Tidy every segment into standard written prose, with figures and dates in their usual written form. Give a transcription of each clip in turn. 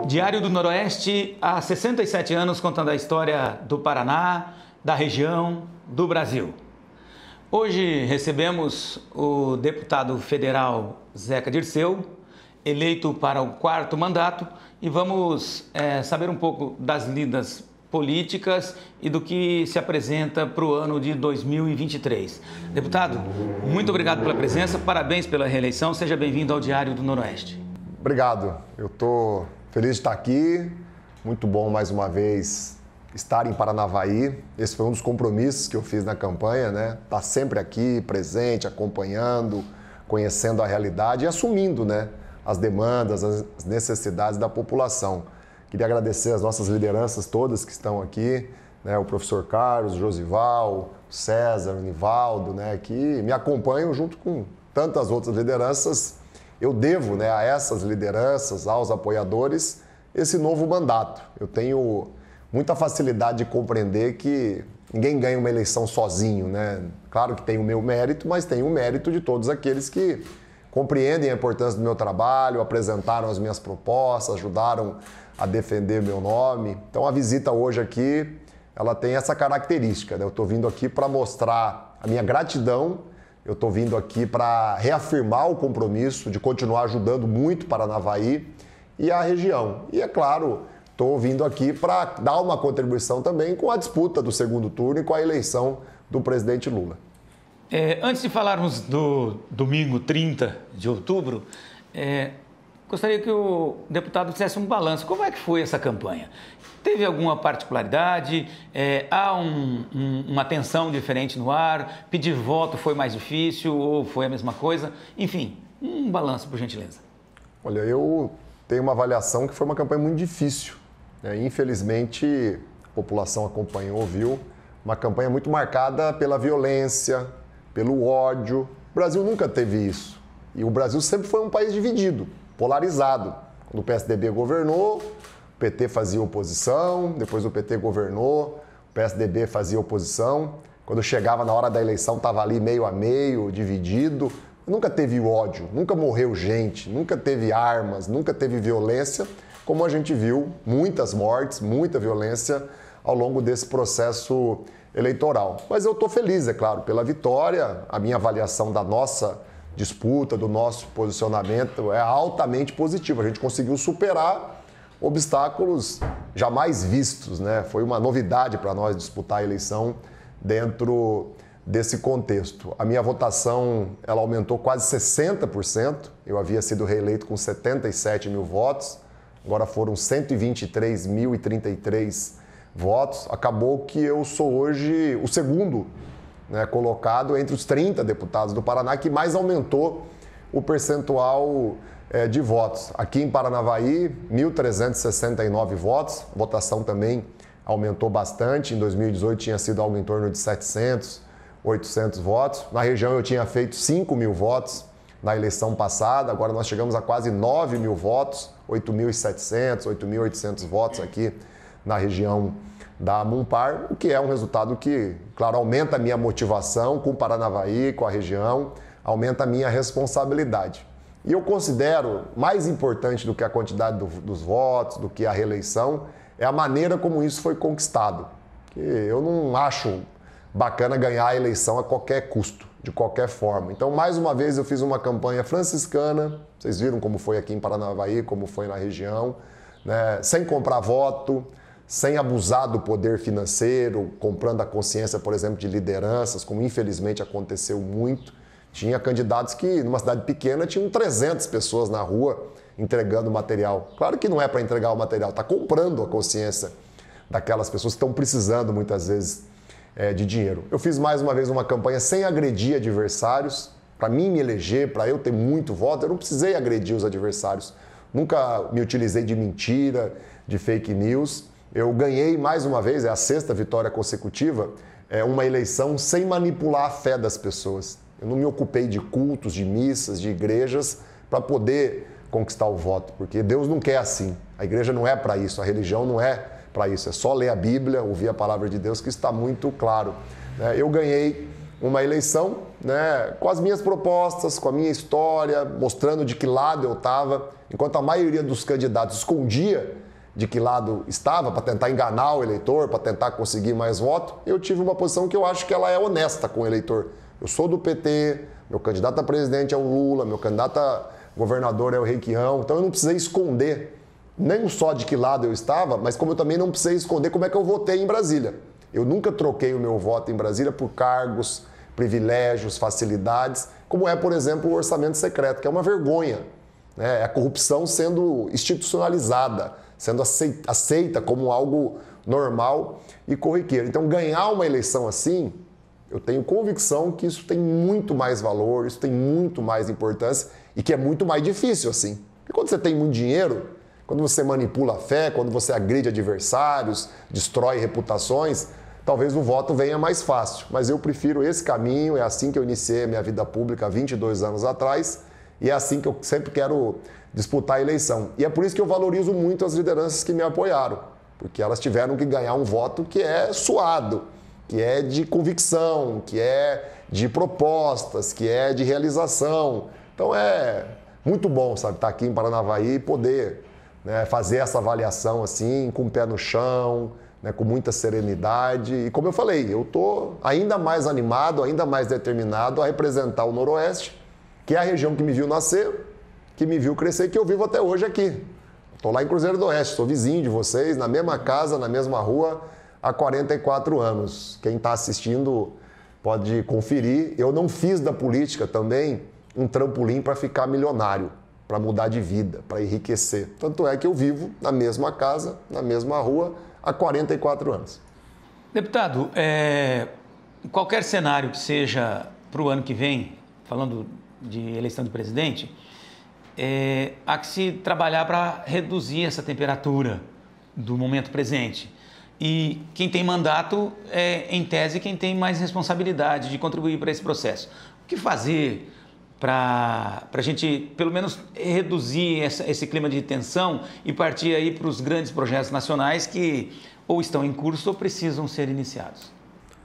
Diário do Noroeste, há 67 anos contando a história do Paraná, da região, do Brasil. Hoje recebemos o deputado federal Zeca Dirceu, eleito para o 4º mandato, e vamos saber um pouco das lidas políticas e do que se apresenta para o ano de 2023. Deputado, muito obrigado pela presença, parabéns pela reeleição, seja bem-vindo ao Diário do Noroeste. Obrigado, eu estou feliz de estar aqui, muito bom mais uma vez estar em Paranavaí. Esse foi um dos compromissos que eu fiz na campanha, né? Estar sempre aqui, presente, acompanhando, conhecendo a realidade e assumindo, né, as demandas, as necessidades da população. Queria agradecer as nossas lideranças todas que estão aqui, né, o professor Carlos, o Josival, o César, o Nivaldo, né, que me acompanham junto com tantas outras lideranças. Eu devo, né, a essas lideranças, aos apoiadores, esse novo mandato. Eu tenho muita facilidade de compreender que ninguém ganha uma eleição sozinho, né? Claro que tem o meu mérito, mas tem o mérito de todos aqueles que compreendem a importância do meu trabalho, apresentaram as minhas propostas, ajudaram a defender meu nome. Então a visita hoje aqui, ela tem essa característica, né? Eu estou vindo aqui para mostrar a minha gratidão, eu estou vindo aqui para reafirmar o compromisso de continuar ajudando muito Paranavaí e a região. E é claro, estou vindo aqui para dar uma contribuição também com a disputa do 2º turno e com a eleição do presidente Lula. Antes de falarmos do domingo 30 de outubro, gostaria que o deputado fizesse um balanço. Como é que foi essa campanha? Teve alguma particularidade? Há uma tensão diferente no ar? Pedir voto foi mais difícil ou foi a mesma coisa? Enfim, um balanço, por gentileza. Olha, eu tenho uma avaliação que foi uma campanha muito difícil, né? Infelizmente, a população acompanhou, viu? Uma campanha muito marcada pela violência, pelo ódio. O Brasil nunca teve isso. E o Brasil sempre foi um país dividido, polarizado. Quando o PSDB governou, o PT fazia oposição, depois o PT governou, o PSDB fazia oposição. Quando chegava na hora da eleição, estava ali meio a meio, dividido. Nunca teve ódio, nunca morreu gente, nunca teve armas, nunca teve violência, como a gente viu, muitas mortes, muita violência ao longo desse processo eleitoral. Mas eu estou feliz, é claro, pela vitória. A minha avaliação da nossa disputa, do nosso posicionamento é altamente positiva. A gente conseguiu superar obstáculos jamais vistos, né? Foi uma novidade para nós disputar a eleição dentro desse contexto. A minha votação, ela aumentou quase 60%. Eu havia sido reeleito com 77 mil votos, agora foram 123.033 votos. Acabou que eu sou hoje o segundo, né, colocado entre os 30 deputados do Paraná, que mais aumentou o percentual de votos. Aqui em Paranavaí, 1.369 votos, a votação também aumentou bastante. Em 2018 tinha sido algo em torno de 700, 800 votos. Na região eu tinha feito 5 mil votos na eleição passada, agora nós chegamos a quase 9 mil votos, 8.700, 8.800 votos aqui na região da Amumpar, o que é um resultado que, claro, aumenta a minha motivação com o Paranavaí, com a região, aumenta a minha responsabilidade. E eu considero mais importante do que a quantidade dos votos, do que a reeleição, é a maneira como isso foi conquistado. Eu não acho bacana ganhar a eleição a qualquer custo, de qualquer forma. Então, mais uma vez, eu fiz uma campanha franciscana, vocês viram como foi aqui em Paranavaí, como foi na região, né? Sem comprar voto, sem abusar do poder financeiro, comprando a consciência, por exemplo, de lideranças, como infelizmente aconteceu muito. Tinha candidatos que, numa cidade pequena, tinham 300 pessoas na rua entregando material. Claro que não é para entregar o material, está comprando a consciência daquelas pessoas que estão precisando, muitas vezes, de dinheiro. Eu fiz mais uma vez uma campanha sem agredir adversários. Para mim me eleger, para eu ter muito voto, eu não precisei agredir os adversários. Nunca me utilizei de mentira, de fake news. Eu ganhei mais uma vez, é a 6ª vitória consecutiva, uma eleição sem manipular a fé das pessoas. Eu não me ocupei de cultos, de missas, de igrejas para poder conquistar o voto, porque Deus não quer assim. A igreja não é para isso, a religião não é para isso. É só ler a Bíblia, ouvir a palavra de Deus, que está muito claro. Eu ganhei uma eleição, né, com as minhas propostas, com a minha história, mostrando de que lado eu estava, enquanto a maioria dos candidatos escondia de que lado estava para tentar enganar o eleitor, para tentar conseguir mais votos, eu tive uma posição que eu acho que ela é honesta com o eleitor. Eu sou do PT, meu candidato a presidente é o Lula, meu candidato a governador é o Requião, então eu não precisei esconder nem só de que lado eu estava, mas como eu também não precisei esconder como é que eu votei em Brasília. Eu nunca troquei o meu voto em Brasília por cargos, privilégios, facilidades, como é, por exemplo, o orçamento secreto, que é uma vergonha, né? É a corrupção sendo institucionalizada, sendo aceita como algo normal e corriqueiro. Então, ganhar uma eleição assim, eu tenho convicção que isso tem muito mais valor, isso tem muito mais importância e que é muito mais difícil assim. Porque quando você tem muito dinheiro, quando você manipula a fé, quando você agride adversários, destrói reputações, talvez o voto venha mais fácil. Mas eu prefiro esse caminho, é assim que eu iniciei a minha vida pública há 22 anos atrás e é assim que eu sempre quero disputar a eleição. E é por isso que eu valorizo muito as lideranças que me apoiaram, porque elas tiveram que ganhar um voto que é suado, que é de convicção, que é de propostas, que é de realização. Então é muito bom, sabe, estar aqui em Paranavaí e poder, né, fazer essa avaliação assim, com o pé no chão, né, com muita serenidade. E como eu falei, eu estou ainda mais animado, ainda mais determinado a representar o Noroeste, que é a região que me viu nascer, que me viu crescer e que eu vivo até hoje aqui. Estou lá em Cruzeiro do Oeste, sou vizinho de vocês, na mesma casa, na mesma rua, há 44 anos. Quem está assistindo pode conferir. Eu não fiz da política também um trampolim para ficar milionário, para mudar de vida, para enriquecer. Tanto é que eu vivo na mesma casa, na mesma rua, há 44 anos. Deputado, qualquer cenário que seja para o ano que vem, falando de eleição de presidente, há que se trabalhar para reduzir essa temperatura do momento presente. E quem tem mandato é, em tese, quem tem mais responsabilidade de contribuir para esse processo. O que fazer para a gente, pelo menos, reduzir esse clima de tensão e partir aí para os grandes projetos nacionais que ou estão em curso ou precisam ser iniciados?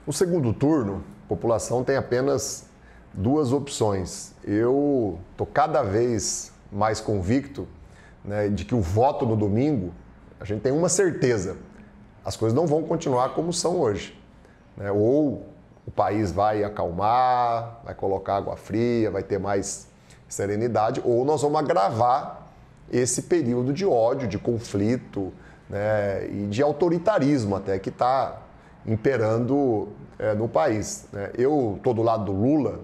No segundo turno, a população tem apenas duas opções. Eu estou cada vez mais convicto, né, de que o voto no domingo, a gente tem uma certeza, as coisas não vão continuar como são hoje, né? Ou o país vai acalmar, vai colocar água fria, vai ter mais serenidade, ou nós vamos agravar esse período de ódio, de conflito, né, e de autoritarismo até que está imperando no país, né? Eu estou do lado do Lula,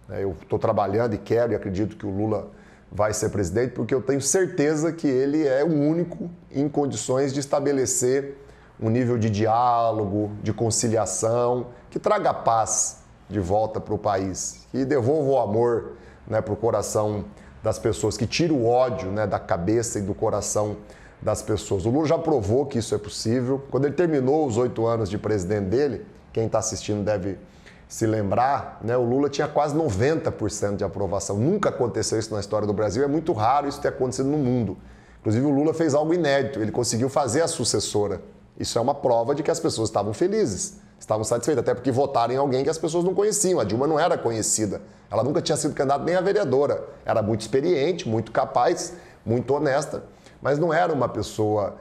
né, eu estou trabalhando e quero e acredito que o Lula vai ser presidente, porque eu tenho certeza que ele é o único em condições de estabelecer um nível de diálogo, de conciliação, que traga paz de volta para o país, que devolva o amor, né, para o coração das pessoas, que tire o ódio, né, da cabeça e do coração das pessoas. O Lula já provou que isso é possível. Quando ele terminou os 8 anos de presidente dele, quem está assistindo deve se lembrar, né, o Lula tinha quase 90% de aprovação. Nunca aconteceu isso na história do Brasil, é muito raro isso ter acontecido no mundo. Inclusive o Lula fez algo inédito, ele conseguiu fazer a sucessora. Isso é uma prova de que as pessoas estavam felizes, estavam satisfeitas, até porque votaram em alguém que as pessoas não conheciam. A Dilma não era conhecida, ela nunca tinha sido candidata nem a vereadora. Era muito experiente, muito capaz, muito honesta, mas não era uma pessoa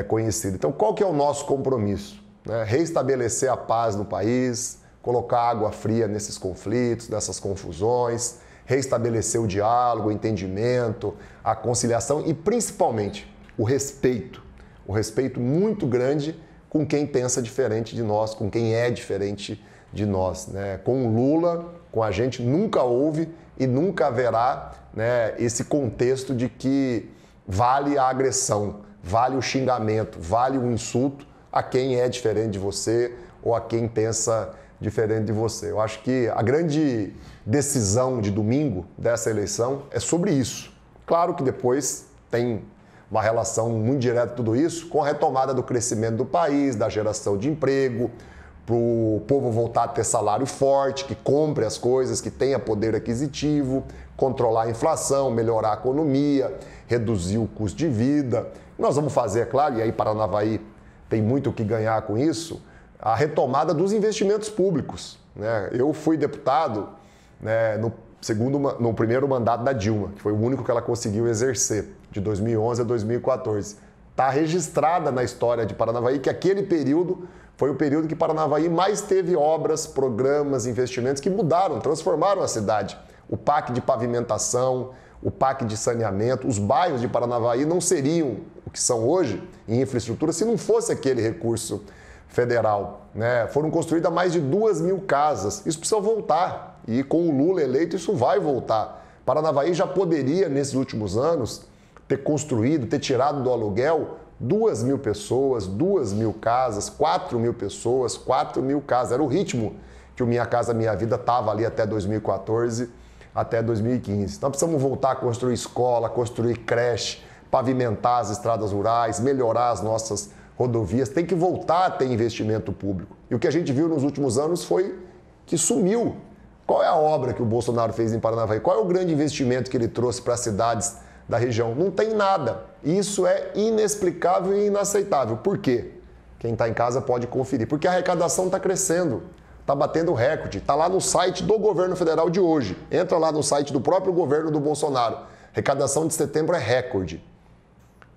conhecida. Então qual que é o nosso compromisso? Né? Reestabelecer a paz no país, colocar água fria nesses conflitos, nessas confusões, reestabelecer o diálogo, o entendimento, a conciliação e principalmente o respeito. O respeito muito grande com quem pensa diferente de nós, com quem é diferente de nós, né? Com o Lula, com a gente, nunca houve e nunca haverá, né, esse contexto de que vale a agressão, vale o xingamento, vale o insulto a quem é diferente de você ou a quem pensa diferente de você. Eu acho que a grande decisão de domingo dessa eleição é sobre isso. Claro que depois tem uma relação muito direta de tudo isso com a retomada do crescimento do país, da geração de emprego, para o povo voltar a ter salário forte, que compre as coisas, que tenha poder aquisitivo, controlar a inflação, melhorar a economia, reduzir o custo de vida. Nós vamos fazer, é claro, e aí Paranavaí tem muito o que ganhar com isso, a retomada dos investimentos públicos. né? Eu fui deputado, né, no primeiro mandato da Dilma, que foi o único que ela conseguiu exercer, de 2011 a 2014. Está registrada na história de Paranavaí que aquele período foi o período que Paranavaí mais teve obras, programas, investimentos que mudaram, transformaram a cidade. O PAC de pavimentação, o PAC de saneamento, os bairros de Paranavaí não seriam o que são hoje em infraestrutura se não fosse aquele recurso federal, né? Foram construídas mais de 2.000 casas. Isso precisa voltar. E com o Lula eleito, isso vai voltar. Paranavaí já poderia, nesses últimos anos, ter construído, ter tirado do aluguel 2.000 pessoas, 2.000 casas, 4.000 pessoas, 4.000 casas. Era o ritmo que o Minha Casa Minha Vida estava ali até 2014, até 2015. Então precisamos voltar a construir escola, construir creche, pavimentar as estradas rurais, melhorar as nossas rodovias. Tem que voltar a ter investimento público. E o que a gente viu nos últimos anos foi que sumiu. Qual é a obra que o Bolsonaro fez em Paranavaí? Qual é o grande investimento que ele trouxe para as cidades da região? Não tem nada. Isso é inexplicável e inaceitável. Por quê? Quem está em casa pode conferir. Porque a arrecadação está crescendo, está batendo recorde. Está lá no site do governo federal de hoje. Entra lá no site do próprio governo do Bolsonaro. Arrecadação de setembro é recorde.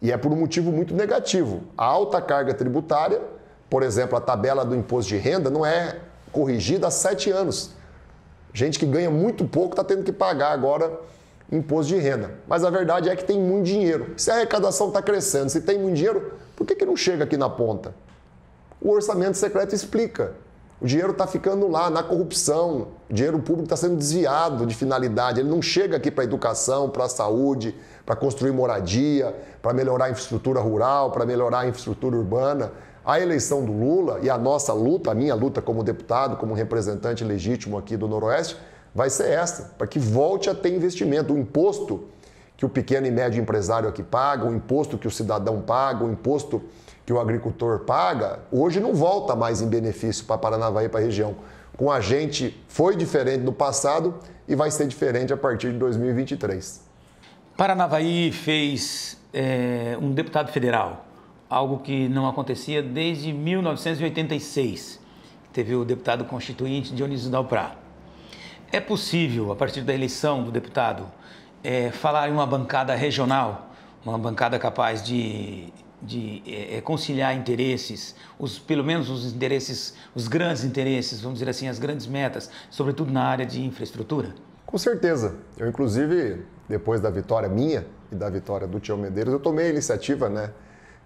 E é por um motivo muito negativo. A alta carga tributária, por exemplo, a tabela do imposto de renda não é corrigida há 7 anos. Gente que ganha muito pouco está tendo que pagar agora imposto de renda. Mas a verdade é que tem muito dinheiro. Se a arrecadação está crescendo, se tem muito dinheiro, por que não chega aqui na ponta? O orçamento secreto explica. O dinheiro está ficando lá, na corrupção. O dinheiro público está sendo desviado de finalidade. Ele não chega aqui para a educação, para a saúde, para construir moradia, para melhorar a infraestrutura rural, para melhorar a infraestrutura urbana. A eleição do Lula e a nossa luta, a minha luta como deputado, como representante legítimo aqui do Noroeste, vai ser essa, para que volte a ter investimento. O imposto que o pequeno e médio empresário aqui paga, o imposto que o cidadão paga, o imposto que o agricultor paga, hoje não volta mais em benefício para Paranavaí e para a região. Com a gente foi diferente do passado e vai ser diferente a partir de 2023. Paranavaí fez um deputado federal, algo que não acontecia desde 1986. Teve o deputado constituinte Dionísio Dalprá. É possível, a partir da eleição do deputado, falar em uma bancada regional, uma bancada capaz de conciliar interesses, pelo menos os interesses, os grandes interesses, vamos dizer assim, as grandes metas, sobretudo na área de infraestrutura? Com certeza. Eu, inclusive, depois da vitória minha e da vitória do Tião Medeiros, eu tomei a iniciativa, né,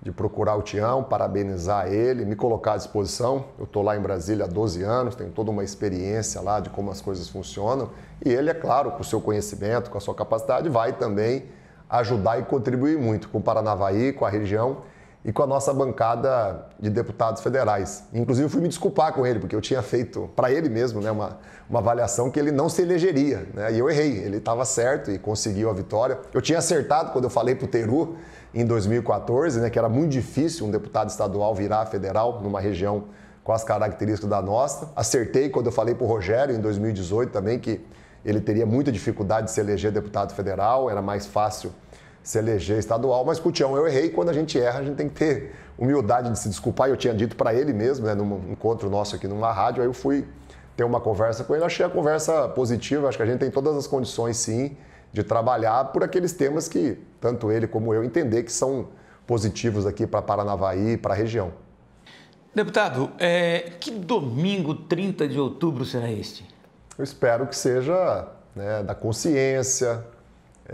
de procurar o Tião, parabenizar ele, me colocar à disposição. Eu estou lá em Brasília há 12 anos, tenho toda uma experiência lá de como as coisas funcionam. E ele, é claro, com o seu conhecimento, com a sua capacidade, vai também ajudar e contribuir muito com o Paranavaí, com a região e com a nossa bancada de deputados federais. Inclusive, eu fui me desculpar com ele, porque eu tinha feito para ele mesmo, né, uma avaliação que ele não se elegeria, né, e eu errei. Ele estava certo e conseguiu a vitória. Eu tinha acertado quando eu falei para o Teru, em 2014, né, que era muito difícil um deputado estadual virar federal numa região com as características da nossa. Acertei quando eu falei para o Rogério, em 2018 também, que ele teria muita dificuldade de se eleger deputado federal, era mais fácil se eleger estadual, mas com o Tião eu errei. Quando a gente erra, a gente tem que ter humildade de se desculpar. Eu tinha dito para ele mesmo, né, num encontro nosso aqui numa rádio, aí eu fui ter uma conversa com ele, achei a conversa positiva, acho que a gente tem todas as condições, sim, de trabalhar por aqueles temas que tanto ele como eu entender que são positivos aqui para Paranavaí, para a região. Deputado, que domingo 30 de outubro será este? Eu espero que seja, né, da consciência,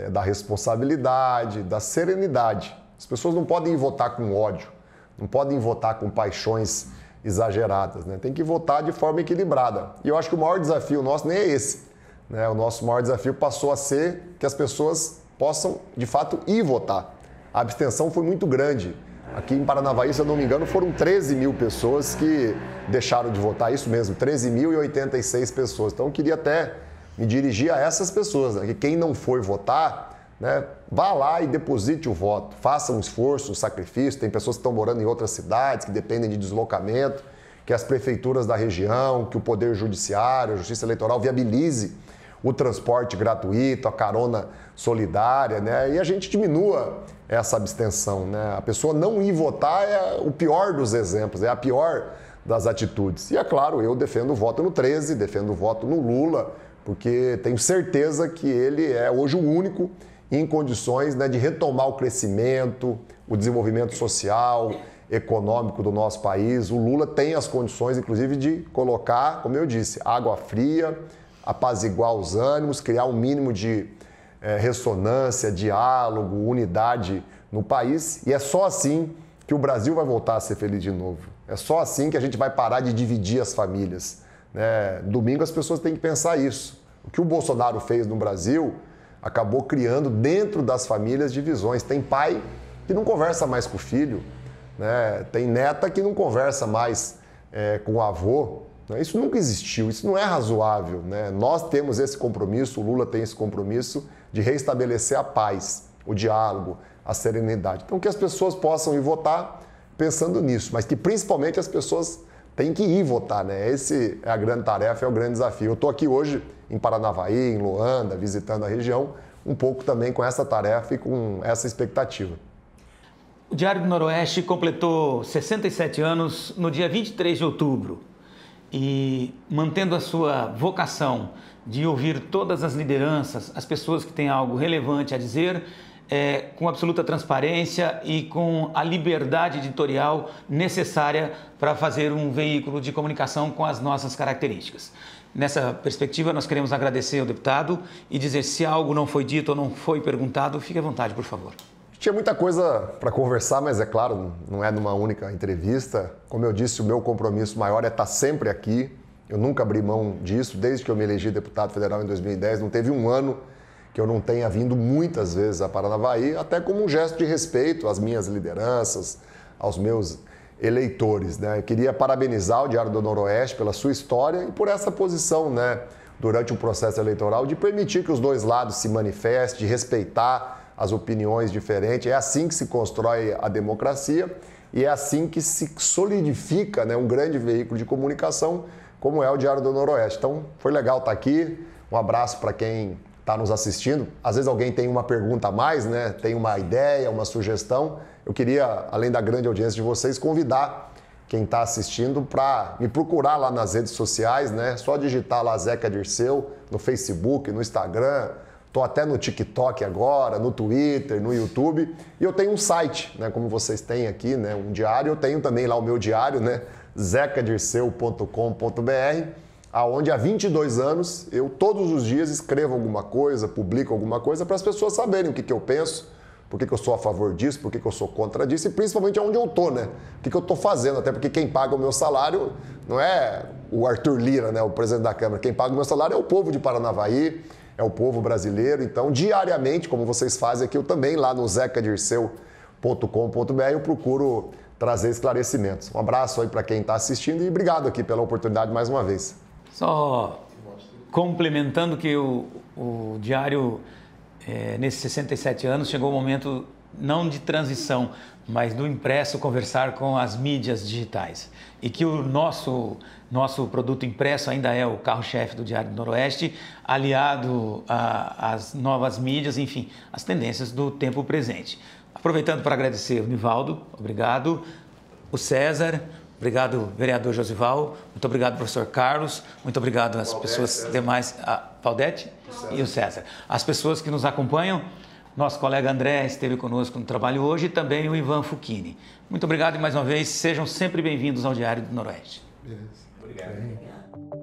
da responsabilidade, da serenidade. As pessoas não podem votar com ódio, não podem votar com paixões exageradas, né? Tem que votar de forma equilibrada. E eu acho que o maior desafio nosso nem é esse, né? O nosso maior desafio passou a ser que as pessoas possam, de fato, ir votar. A abstenção foi muito grande. Aqui em Paranavaí, se eu não me engano, foram 13.000 pessoas que deixaram de votar. Isso mesmo, 13.086 pessoas. Então, eu queria até me dirigir a essas pessoas, né? Que quem não foi votar, né, vá lá e deposite o voto. Faça um esforço, um sacrifício. Tem pessoas que estão morando em outras cidades, que dependem de deslocamento, que as prefeituras da região, que o Poder Judiciário, a Justiça Eleitoral viabilize o transporte gratuito, a carona solidária, né? E a gente diminua essa abstenção, né? A pessoa não ir votar é o pior dos exemplos, é a pior das atitudes. E é claro, eu defendo o voto no 13, defendo o voto no Lula, porque tenho certeza que ele é hoje o único em condições, né, de retomar o crescimento, o desenvolvimento social, econômico do nosso país. O Lula tem as condições, inclusive, de colocar, como eu disse, água fria, apaziguar os ânimos, criar um mínimo de ressonância, diálogo, unidade no país. E é só assim que o Brasil vai voltar a ser feliz de novo. É só assim que a gente vai parar de dividir as famílias, né? Domingo as pessoas têm que pensar isso. O que o Bolsonaro fez no Brasil acabou criando dentro das famílias divisões. Tem pai que não conversa mais com o filho, né? Tem neta que não conversa mais com o avô. Isso nunca existiu, isso não é razoável, né? Nós temos esse compromisso, o Lula tem esse compromisso de restabelecer a paz, o diálogo, a serenidade. Então que as pessoas possam ir votar pensando nisso, mas que principalmente as pessoas têm que ir votar, né? Essa é a grande tarefa, é o grande desafio. Eu estou aqui hoje em Paranavaí, em Luanda, visitando a região, um pouco também com essa tarefa e com essa expectativa. O Diário do Noroeste completou 67 anos no dia 23 de outubro e, mantendo a sua vocação de ouvir todas as lideranças, as pessoas que têm algo relevante a dizer, com absoluta transparência e com a liberdade editorial necessária para fazer um veículo de comunicação com as nossas características. Nessa perspectiva, nós queremos agradecer ao deputado e dizer se algo não foi dito ou não foi perguntado, fique à vontade, por favor. Tinha muita coisa para conversar, mas é claro, não é numa única entrevista. Como eu disse, o meu compromisso maior é estar sempre aqui. Eu nunca abri mão disso, desde que eu me elegi deputado federal em 2010. Não teve um ano que eu não tenha vindo muitas vezes a Paranavaí, até como um gesto de respeito às minhas lideranças, aos meus eleitores, né? Eu queria parabenizar o Diário do Noroeste pela sua história e por essa posição, né, durante o processo eleitoral, de permitir que os dois lados se manifestem, de respeitar as opiniões diferentes. É assim que se constrói a democracia e é assim que se solidifica, né, um grande veículo de comunicação como é o Diário do Noroeste. Então, foi legal estar aqui. Um abraço para quem está nos assistindo. Às vezes alguém tem uma pergunta a mais, né? Tem uma ideia, uma sugestão. Eu queria, além da grande audiência de vocês, convidar quem está assistindo para me procurar lá nas redes sociais, né? Só digitar lá Zeca Dirceu no Facebook, no Instagram. Estou até no TikTok agora, no Twitter, no YouTube. E eu tenho um site, né? Como vocês têm aqui, né? Um diário. Eu tenho também lá o meu diário, né? zecadirceu.com.br, aonde há 22 anos eu todos os dias escrevo alguma coisa, publico alguma coisa para as pessoas saberem o que eu penso, por que eu sou a favor disso, por que eu sou contra disso e principalmente onde eu estou, né? O que eu estou fazendo, até porque quem paga o meu salário não é o Arthur Lira, né? O presidente da Câmara. Quem paga o meu salário é o povo de Paranavaí, é o povo brasileiro. Então, diariamente, como vocês fazem aqui, eu também lá no zecadirceu.com.br eu procuro trazer esclarecimentos. Um abraço aí para quem está assistindo e obrigado aqui pela oportunidade mais uma vez. Só complementando que o Diário, nesses 67 anos, chegou o momento não de transição, mas do impresso conversar com as mídias digitais. E que o nosso produto impresso ainda é o carro-chefe do Diário do Noroeste, aliado às novas mídias, enfim, às tendências do tempo presente. Aproveitando para agradecer o Nivaldo, obrigado, o César, obrigado, vereador Josival, muito obrigado, professor Carlos, muito obrigado às pessoas demais, a Paudete e o César. As pessoas que nos acompanham, nosso colega André esteve conosco no trabalho hoje e também o Ivan Fuchini. Muito obrigado e mais uma vez, sejam sempre bem-vindos ao Diário do Noroeste. Beleza. Obrigado.